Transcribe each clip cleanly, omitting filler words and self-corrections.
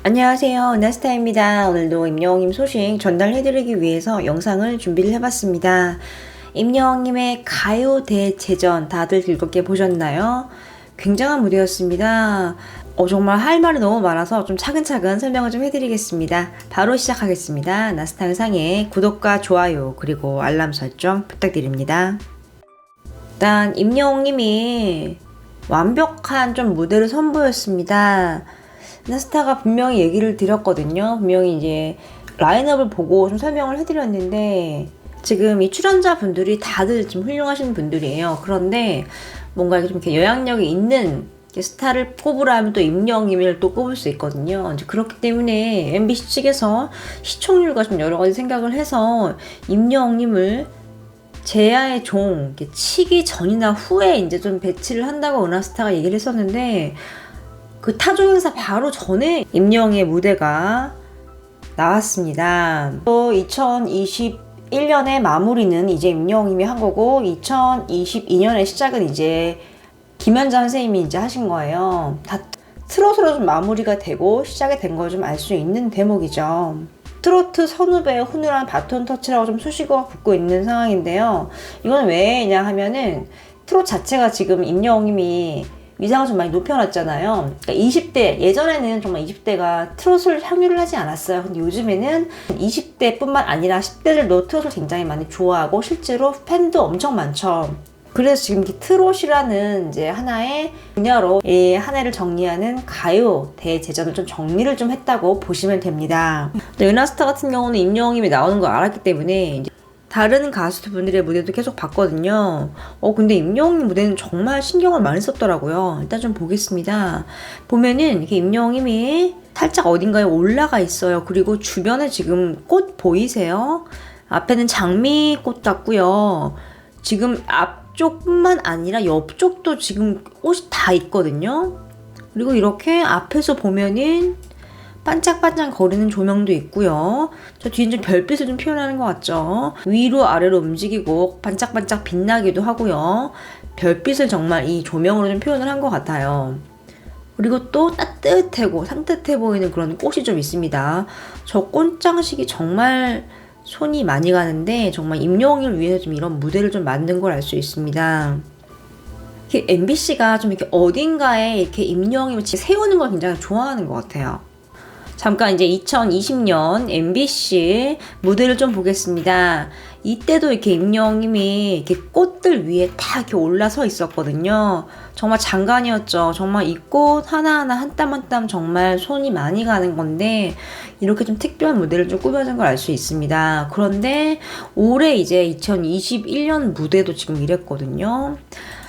안녕하세요. 은하스타입니다. 오늘도 임영웅님 소식 전달해드리기 위해서 영상을 준비를 해봤습니다. 임영웅님의 가요 대제전 다들 즐겁게 보셨나요? 굉장한 무대였습니다. 정말 할 말이 너무 많아서 좀 차근차근 설명을 좀 해드리겠습니다. 바로 시작하겠습니다. 나스타 영상에 구독과 좋아요 그리고 알람 설정 부탁드립니다. 일단 임영웅님이 완벽한 좀 무대를 선보였습니다. 나스타가 분명히 얘기를 드렸거든요. 분명히 이제 라인업을 보고 좀 설명을 해드렸는데 지금 이 출연자분들이 다들 좀 훌륭하신 분들이에요. 그런데 뭔가 좀 이렇게 영향력이 있는 스타를 꼽으라면 또 임영웅님을 또 꼽을 수 있거든요. 이제 그렇기 때문에 MBC 측에서 시청률과 좀 여러 가지 생각을 해서 임영웅님을 제야의 종 치기 전이나 후에 이제 좀 배치를 한다고 은하스타가 얘기를 했었는데 그 타조 행사 바로 전에 임영웅의 무대가 나왔습니다. 또 2021년의 마무리는 이제 임영웅님이 한 거고 2022년의 시작은 이제 김연자 선생님이 이제 하신 거예요. 다 트롯으로 좀 마무리가 되고 시작이 된 걸 좀 알 수 있는 대목이죠. 트로트 선후배의 훈훈한 바톤 터치라고 좀 수식어가 붙고 있는 상황인데요. 이건 왜냐 하면은 트롯 자체가 지금 임영웅님이 위상을 좀 많이 높여놨잖아요. 그러니까 20대, 예전에는 정말 20대가 트롯을 향유를 하지 않았어요. 근데 요즘에는 20대뿐만 아니라 10대들도 트롯을 굉장히 많이 좋아하고 실제로 팬도 엄청 많죠. 그래서 지금 트롯이라는 이제 하나의 분야로 이 한 해를 정리하는 가요 대제전을 좀 정리를 좀 했다고 보시면 됩니다. 은하스타 같은 경우는 임영웅님이 나오는 걸 알았기 때문에 이제 다른 가수분들의 무대도 계속 봤거든요. 근데 임영웅님 무대는 정말 신경을 많이 썼더라고요. 일단 좀 보겠습니다. 보면은 이렇게 임영웅님이 살짝 어딘가에 올라가 있어요. 그리고 주변에 지금 꽃 보이세요? 앞에는 장미꽃 같고요. 지금 앞쪽뿐만 아니라 옆쪽도 지금 꽃이 다 있거든요. 그리고 이렇게 앞에서 보면은 반짝반짝 거리는 조명도 있고요. 저 뒤엔 좀 별빛을 좀 표현하는 것 같죠. 위로 아래로 움직이고 반짝반짝 빛나기도 하고요. 별빛을 정말 이 조명으로 좀 표현을 한 것 같아요. 그리고 또 따뜻하고 산뜻해 보이는 그런 꽃이 좀 있습니다. 저 꽃장식이 정말 손이 많이 가는데 정말 임영웅을 위해서 좀 이런 무대를 좀 만든 걸 알 수 있습니다. MBC가 좀 이렇게 어딘가에 이렇게 임영웅을 세우는 걸 굉장히 좋아하는 것 같아요. 잠깐 이제 2020년 MBC 무대를 좀 보겠습니다. 이때도 이렇게 임영웅님이 이렇게 꽃들 위에 다 이렇게 올라서 있었거든요. 정말 장관이었죠. 정말 이 꽃 하나하나 한 땀 한 땀 정말 손이 많이 가는 건데 이렇게 좀 특별한 무대를 좀 꾸며준 걸 알 수 있습니다. 그런데 올해 이제 2021년 무대도 지금 이랬거든요.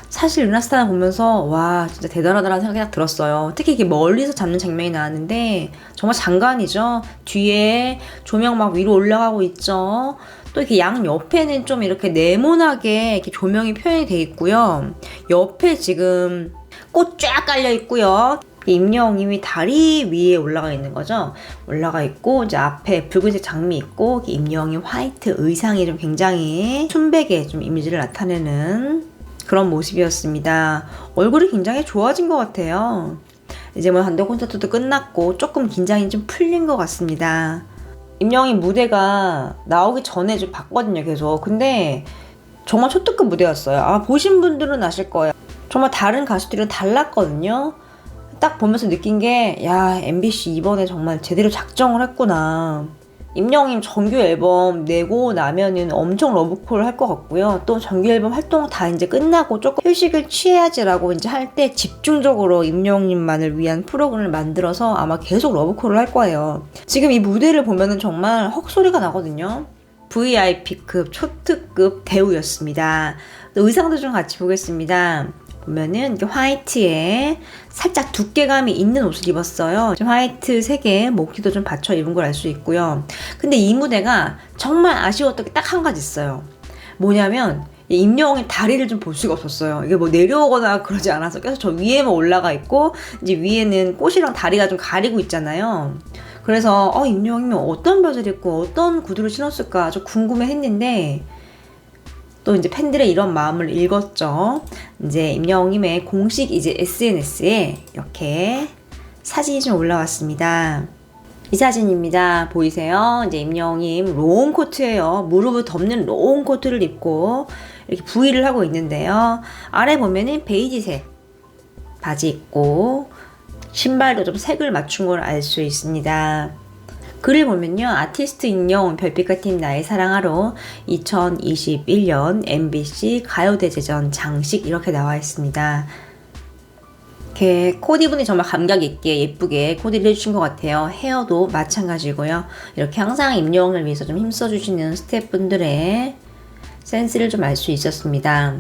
사실 은하스타 보면서 와 진짜 대단하다라는 생각이 딱 들었어요. 특히 이렇게 멀리서 잡는 장면이 나왔는데 정말 장관이죠. 뒤에 조명 막 위로 올라가고 있죠. 또 이렇게 양 옆에는 좀 이렇게 네모나게 이렇게 조명이 표현이 돼 있고요. 옆에 지금 꽃 쫙 깔려 있고요. 임영웅님이 다리 위에 올라가 있는 거죠. 올라가 있고 이제 앞에 붉은색 장미 있고 임영웅의 화이트 의상이 좀 굉장히 순백의 좀 이미지를 나타내는 그런 모습이었습니다. 얼굴이 굉장히 좋아진 것 같아요. 이제 뭐 단독 콘서트도 끝났고 조금 긴장이 좀 풀린 것 같습니다. 임영웅 무대가 나오기 전에 좀 봤거든요, 계속. 근데 정말 초특급 무대였어요. 보신 분들은 아실 거예요. 정말 다른 가수들이랑 달랐거든요. 딱 보면서 느낀 게, 야, MBC 이번에 정말 제대로 작정을 했구나. 임영웅님 정규 앨범 내고 나면은 엄청 러브콜 할 것 같고요. 또 정규 앨범 활동 다 이제 끝나고 조금 휴식을 취해야지라고 이제 할 때 집중적으로 임영웅님만을 위한 프로그램을 만들어서 아마 계속 러브콜을 할 거예요. 지금 이 무대를 보면은 정말 헉소리가 나거든요. VIP급 초특급 배우였습니다. 의상도 좀 같이 보겠습니다. 보면은 이렇게 화이트에 살짝 두께감이 있는 옷을 입었어요. 화이트 색에 목티도 좀 받쳐 입은 걸 알 수 있고요. 근데 이 무대가 정말 아쉬웠던 게 딱 한 가지 있어요. 뭐냐면 임영웅의 다리를 좀 볼 수가 없었어요. 이게 뭐 내려오거나 그러지 않아서 계속 저 위에만 올라가 있고 이제 위에는 꽃이랑 다리가 좀 가리고 있잖아요. 그래서 임영웅이 어떤 벼슬 입고 어떤 구두를 신었을까 좀 궁금해했는데 또 이제 팬들의 이런 마음을 읽었죠. 이제 임영웅님의 공식 이제 SNS에 이렇게 사진이 좀 올라왔습니다. 이 사진입니다. 보이세요? 이제 임영웅님 롱 코트예요. 무릎을 덮는 롱 코트를 입고 이렇게 V를 하고 있는데요. 아래 보면은 베이지색 바지 입고 신발도 좀 색을 맞춘 걸 알 수 있습니다. 글을 보면요. 아티스트 임영웅 별빛 같은 나의 사랑하러 2021년 MBC 가요대제전 장식 이렇게 나와 있습니다. 이렇게 코디분이 정말 감각 있게 예쁘게 코디를 해주신 것 같아요. 헤어도 마찬가지고요. 이렇게 항상 임영웅을 위해서 좀 힘써주시는 스태프분들의 센스를 좀 알 수 있었습니다.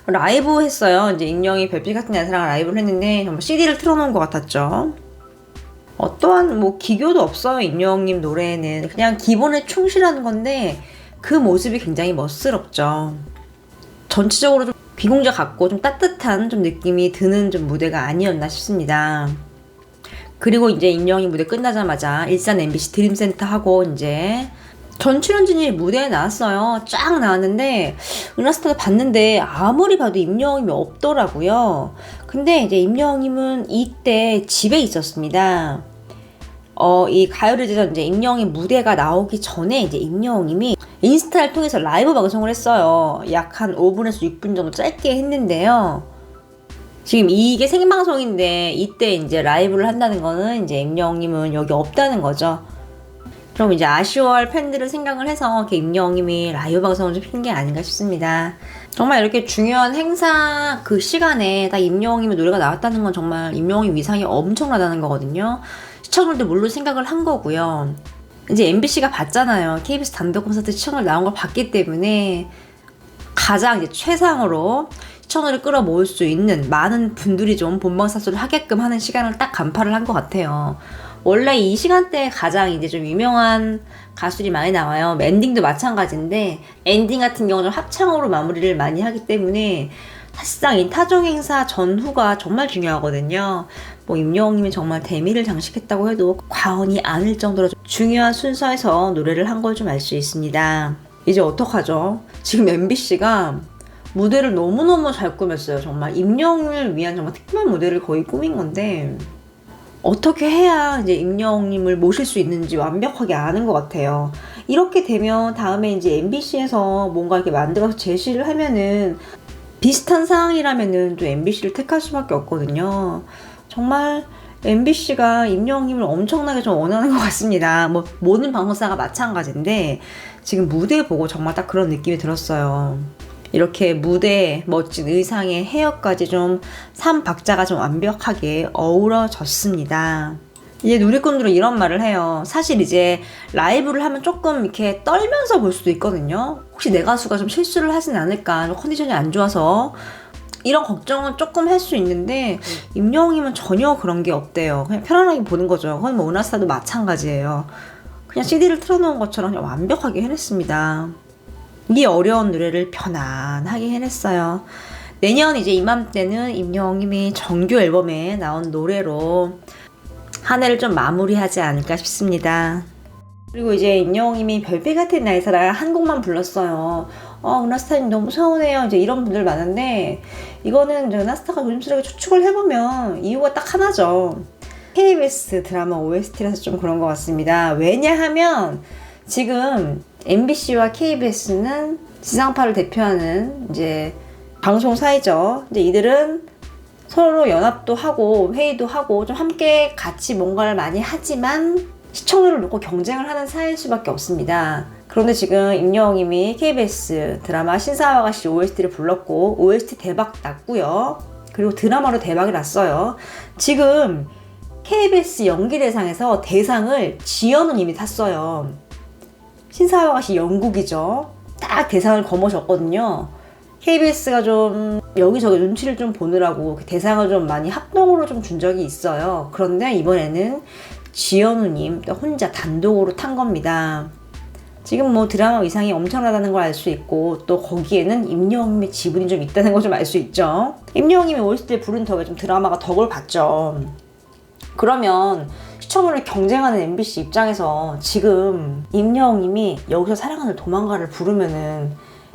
라이브 했어요. 이제 임영웅이 별빛 같은 나의 사랑을 라이브를 했는데 정말 CD를 틀어놓은 것 같았죠. 어떠한 뭐 기교도 없어요. 임영웅님 노래에는 그냥 기본에 충실한 건데 그 모습이 굉장히 멋스럽죠. 전체적으로 좀 비공자 같고 좀 따뜻한 좀 느낌이 드는 좀 무대가 아니었나 싶습니다. 그리고 이제 임영웅이 무대 끝나자마자 일산 MBC 드림센터 하고 이제 전 출연진이 무대에 나왔어요. 쫙 나왔는데 은하스타가 봤는데 아무리 봐도 임영웅님이 없더라고요. 근데 이제 임영웅님은 이때 집에 있었습니다. 이 가요대제전 이제 임영웅의 무대가 나오기 전에 이제 임영웅님이 인스타를 통해서 라이브 방송을 했어요. 약 한 5분에서 6분 정도 짧게 했는데요. 지금 이게 생방송인데 이때 이제 라이브를 한다는 거는 이제 임영웅님은 여기 없다는 거죠. 그럼 이제 아쉬워할 팬들을 생각을 해서 이렇게 임영웅님이 라이브 방송을 좀 핀 게 아닌가 싶습니다. 정말 이렇게 중요한 행사 그 시간에 딱 임영웅님의 노래가 나왔다는 건 정말 임영웅의 위상이 엄청나다는 거거든요. 시청률도 물론 생각을 한 거고요. 이제 MBC가 봤잖아요. KBS 단독 콘서트 시청률 나온 걸 봤기 때문에 가장 이제 최상으로 시청률을 끌어모을 수 있는 많은 분들이 좀 본방사수를 하게끔 하는 시간을 딱 간파를 한 것 같아요. 원래 이 시간대에 가장 이제 좀 유명한 가수들이 많이 나와요. 엔딩도 마찬가지인데 엔딩 같은 경우는 합창으로 마무리를 많이 하기 때문에 사실상 이 타종 행사 전후가 정말 중요하거든요. 뭐 임영웅님이 정말 대미를 장식했다고 해도 과언이 아닐 정도로 중요한 순서에서 노래를 한 걸 좀 알 수 있습니다. 이제 어떡하죠? 지금 MBC가 무대를 너무너무 잘 꾸몄어요. 정말 임영웅을 위한 정말 특별한 무대를 거의 꾸민 건데 어떻게 해야 이제 임영웅님을 모실 수 있는지 완벽하게 아는 것 같아요. 이렇게 되면 다음에 이제 MBC에서 뭔가 이렇게 만들어서 제시를 하면은 비슷한 상황이라면은 또 MBC를 택할 수밖에 없거든요. 정말 MBC가 임영웅님을 엄청나게 좀 원하는 것 같습니다. 뭐 모든 방송사가 마찬가지인데 지금 무대 보고 정말 딱 그런 느낌이 들었어요. 이렇게 무대, 멋진 의상에 헤어까지 좀 3박자가 좀 완벽하게 어우러졌습니다. 이제 누리꾼들은 이런 말을 해요. 사실 이제 라이브를 하면 조금 이렇게 떨면서 볼 수도 있거든요. 혹시 내 가수가 좀 실수를 하진 않을까, 좀 컨디션이 안 좋아서 이런 걱정은 조금 할 수 있는데 임영웅님은 전혀 그런 게 없대요. 그냥 편안하게 보는 거죠. 거의 뭐 은하스타도 마찬가지예요. 그냥 CD를 틀어놓은 것처럼 그냥 완벽하게 해냈습니다. 이 어려운 노래를 편안하게 해냈어요. 내년 이제 이맘때는 임영웅님이 정규 앨범에 나온 노래로 한 해를 좀 마무리하지 않을까 싶습니다. 그리고 이제 임영웅님이 별빛 같은 나의 사랑 한 곡만 불렀어요. 은하스타님 너무 서운해요. 이제 이런 분들 많은데 이거는 은하스타가 조심스럽게 추측을 해보면 이유가 딱 하나죠. KBS 드라마 OST라서 좀 그런 것 같습니다. 왜냐하면 지금 MBC와 KBS는 지상파를 대표하는 이제 방송사이죠. 이제 이들은 서로 연합도 하고 회의도 하고 좀 함께 같이 뭔가를 많이 하지만 시청률을 놓고 경쟁을 하는 사이일 수밖에 없습니다. 그런데 지금 임영웅님이 KBS 드라마 신사와 아가씨 OST를 불렀고 OST 대박 났고요. 그리고 드라마로 대박이 났어요. 지금 KBS 연기대상에서 대상을 지연우님이 탔어요. 신사와 아가씨 영국이죠. 딱 대상을 거머쥐었거든요. KBS가 좀 여기저기 눈치를 좀 보느라고 대상을 좀 많이 합동으로 좀 준 적이 있어요. 그런데 이번에는 지연우님 혼자 단독으로 탄 겁니다. 지금 뭐 드라마 위상이 엄청나다는 걸 알 수 있고 또 거기에는 임영웅님의 지분이 좀 있다는 걸 좀 알 수 있죠. 임영웅님이 OST를 부른 덕에 좀 드라마가 덕을 봤죠. 그러면 시청률을 경쟁하는 MBC 입장에서 지금 임영웅님이 여기서 사랑하는 도망가를 부르면은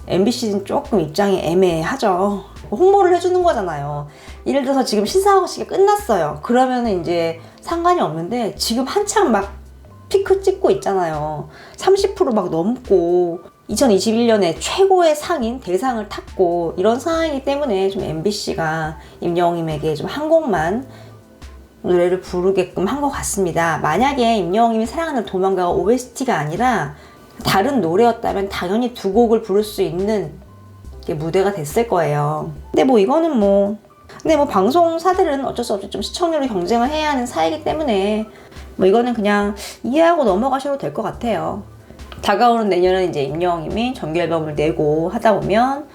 MBC는 조금 입장이 애매하죠. 홍보를 해주는 거잖아요. 예를 들어서 지금 시상식이 끝났어요. 그러면은 이제 상관이 없는데 지금 한창 막 피크 찍고 있잖아요. 30% 넘고 2021년에 최고의 상인 대상을 탔고 이런 상황이기 때문에 좀 MBC가 임영웅님에게 좀 한 곡만 노래를 부르게끔 한 것 같습니다. 만약에 임영웅님이 사랑하는 도망가가 OST가 아니라 다른 노래였다면 당연히 두 곡을 부를 수 있는 무대가 됐을 거예요. 근데 이거는 근데 방송사들은 어쩔 수 없이 좀 시청률을 경쟁을 해야 하는 사이기 때문에 이거는 그냥 이해하고 넘어가셔도 될 것 같아요. 다가오는 내년은 이제 임영웅님이 정규 앨범을 내고 하다 보면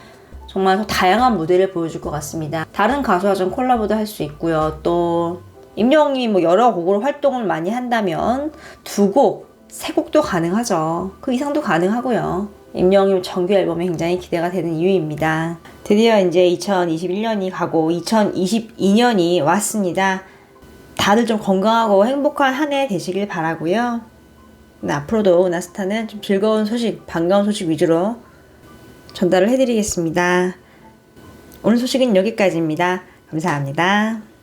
정말 더 다양한 무대를 보여줄 것 같습니다. 다른 가수와 좀 콜라보도 할 수 있고요. 또 임영웅님이 여러 곡으로 활동을 많이 한다면 2곡, 3곡도 가능하죠. 그 이상도 가능하고요. 임영웅님 정규 앨범이 굉장히 기대가 되는 이유입니다. 드디어 이제 2021년이 가고 2022년이 왔습니다. 다들 좀 건강하고 행복한 한 해 되시길 바라고요. 앞으로도 나스타는 좀 즐거운 소식, 반가운 소식 위주로 전달을 해드리겠습니다. 오늘 소식은 여기까지입니다. 감사합니다.